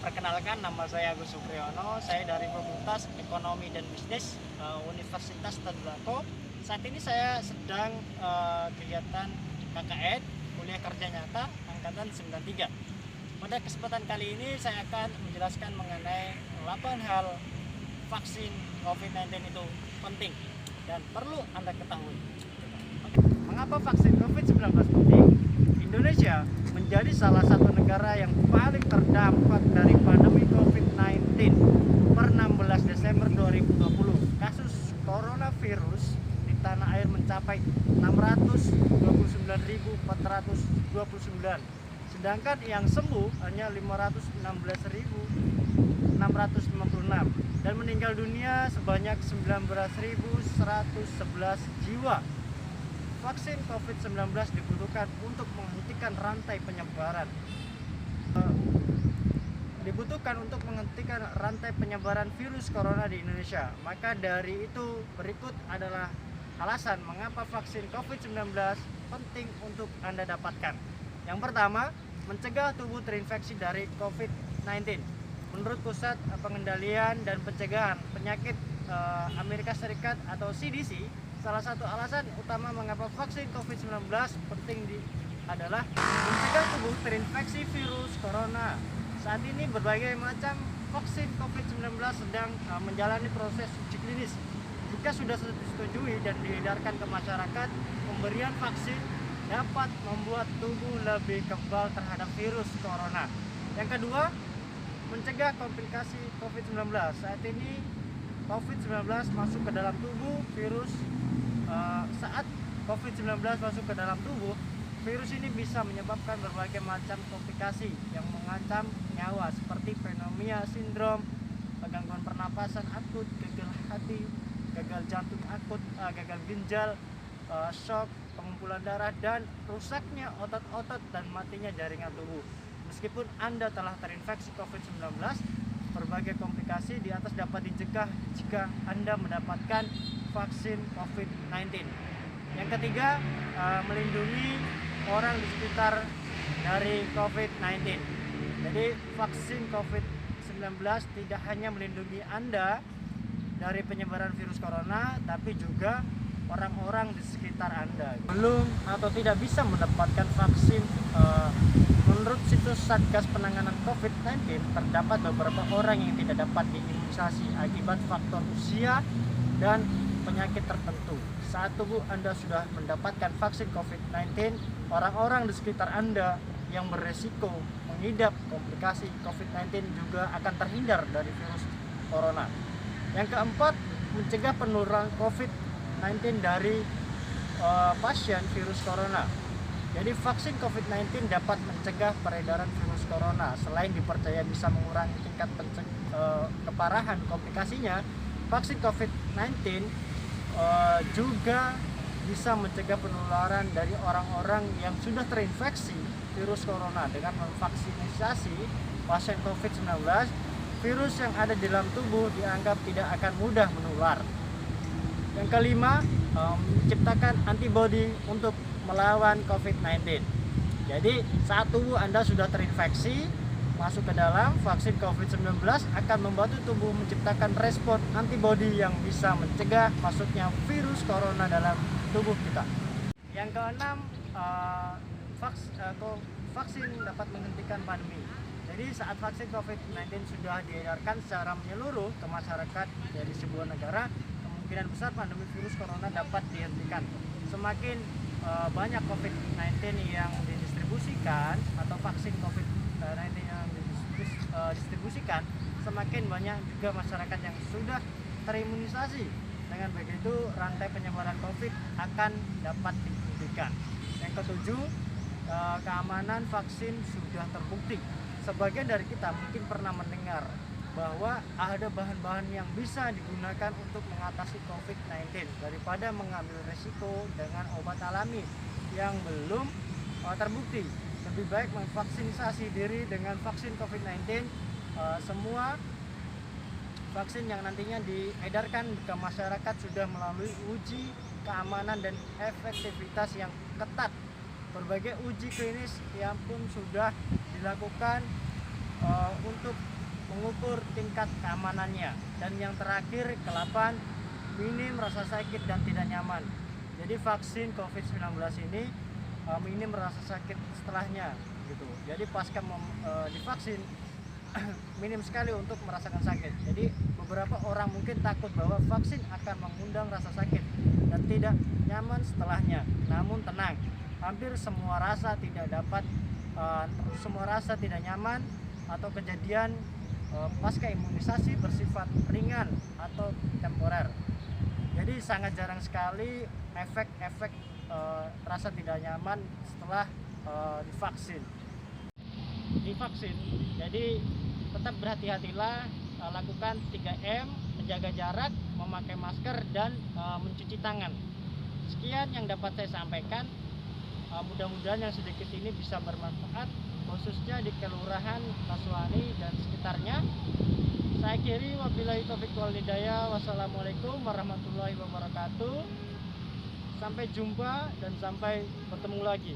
Perkenalkan, nama saya Agus Supriyono. Saya dari Fakultas Ekonomi dan Bisnis Universitas Tadulako. Saat ini saya sedang kegiatan KKN, kuliah kerja nyata, angkatan 93. Pada kesempatan kali ini saya akan menjelaskan mengenai 8 hal vaksin COVID-19 itu penting dan perlu Anda ketahui. Mengapa vaksin COVID-19 penting? Indonesia menjadi salah satu negara yang paling terdampak dari pandemi COVID-19. Per 16 Desember 2020, kasus coronavirus di tanah air mencapai 629.429. Sedangkan yang sembuh hanya 516.656 dan meninggal dunia sebanyak 19.111 jiwa. Vaksin COVID-19 dibutuhkan untuk menghentikan rantai penyebaran. Virus corona di Indonesia. Maka dari itu berikut adalah alasan mengapa vaksin COVID-19 penting untuk Anda dapatkan. Yang pertama, mencegah tubuh terinfeksi dari COVID-19. Menurut Pusat Pengendalian dan Pencegahan Penyakit Amerika Serikat atau CDC, salah satu alasan utama mengapa vaksin COVID-19 penting adalah mencegah tubuh terinfeksi virus corona. Saat ini berbagai macam vaksin COVID-19 sedang menjalani proses uji klinis. Jika sudah disetujui dan diedarkan ke masyarakat, pemberian vaksin dapat membuat tubuh lebih kebal terhadap virus corona. Yang kedua, mencegah komplikasi COVID-19. Saat ini COVID-19 masuk ke dalam tubuh saat COVID-19 masuk ke dalam tubuh, virus ini bisa menyebabkan berbagai macam komplikasi yang mengancam nyawa seperti pneumonia sindrom, gangguan pernapasan akut, gagal hati, gagal jantung akut, gagal ginjal, shock, pengumpulan darah, dan rusaknya otot-otot dan matinya jaringan tubuh. Meskipun Anda telah terinfeksi COVID-19, berbagai komplikasi di atas dapat dicegah jika Anda mendapatkan vaksin COVID-19. Yang ketiga, melindungi orang di sekitar dari COVID-19. Jadi vaksin COVID-19 tidak hanya melindungi Anda dari penyebaran virus corona, tapi juga orang-orang di sekitar Anda. Belum atau tidak bisa mendapatkan vaksin, menurut situs Satgas Penanganan COVID-19, terdapat beberapa orang yang tidak dapat diimunisasi akibat faktor usia dan penyakit tertentu. Saat tubuh Anda sudah mendapatkan vaksin COVID-19, orang-orang di sekitar Anda yang beresiko mengidap komplikasi COVID-19 juga akan terhindar dari virus corona. Yang keempat, mencegah penularan COVID-19 dari pasien virus corona. Jadi vaksin COVID-19 dapat mencegah peredaran virus corona. Selain dipercaya bisa mengurangi tingkat keparahan komplikasinya, vaksin COVID-19 juga bisa mencegah penularan dari orang-orang yang sudah terinfeksi virus corona. Dengan memvaksinasi pasien COVID-19, virus yang ada di dalam tubuh dianggap tidak akan mudah menular. Yang kelima, menciptakan antibodi untuk melawan COVID-19. Jadi saat tubuh Anda sudah terinfeksi, masuk ke dalam vaksin COVID-19 akan membantu tubuh menciptakan respon antibodi yang bisa mencegah masuknya virus corona dalam tubuh kita. Yang keenam, vaksin dapat menghentikan pandemi. Jadi saat vaksin COVID-19 sudah diedarkan secara menyeluruh ke masyarakat dari sebuah negara, kemungkinan besar pandemi virus corona dapat dihentikan. Semakin banyak COVID-19 yang didistribusikan atau vaksin COVID-19 yang didistribusikan, semakin banyak juga masyarakat yang sudah terimunisasi. Dengan begitu rantai penyebaran COVID akan dapat dihentikan. Yang ketujuh, keamanan vaksin sudah terbukti. Sebagian dari kita mungkin pernah mendengar bahwa ada bahan-bahan yang bisa digunakan untuk mengatasi COVID-19 daripada mengambil resiko dengan obat alami yang belum terbukti. Lebih baik memvaksinasi diri dengan vaksin COVID-19. Semua vaksin yang nantinya diedarkan ke masyarakat sudah melalui uji keamanan dan efektivitas yang ketat. Berbagai uji klinis yang pun sudah dilakukan untuk mengukur tingkat keamanannya. Dan yang terakhir, ke-8, minim rasa sakit dan tidak nyaman. Jadi vaksin COVID-19 ini minim rasa sakit setelahnya gitu. Jadi pasca divaksin minim sekali untuk merasakan sakit. Jadi beberapa orang mungkin takut bahwa vaksin akan mengundang rasa sakit dan tidak nyaman setelahnya. Namun tenang, hampir semua rasa tidak nyaman atau kejadian pasca imunisasi bersifat ringan atau temporer. Jadi sangat jarang sekali efek-efek rasa tidak nyaman setelah divaksin. Jadi tetap berhati-hatilah, lakukan 3M, menjaga jarak, memakai masker, dan mencuci tangan. Sekian yang dapat saya sampaikan. Mudah-mudahan yang sedikit ini bisa bermanfaat, khususnya di Kelurahan Kasuani dan sekitarnya. Saya akhiri, wabillahi taufiq wal hidayah. Wassalamualaikum warahmatullahi wabarakatuh. Sampai jumpa dan sampai bertemu lagi.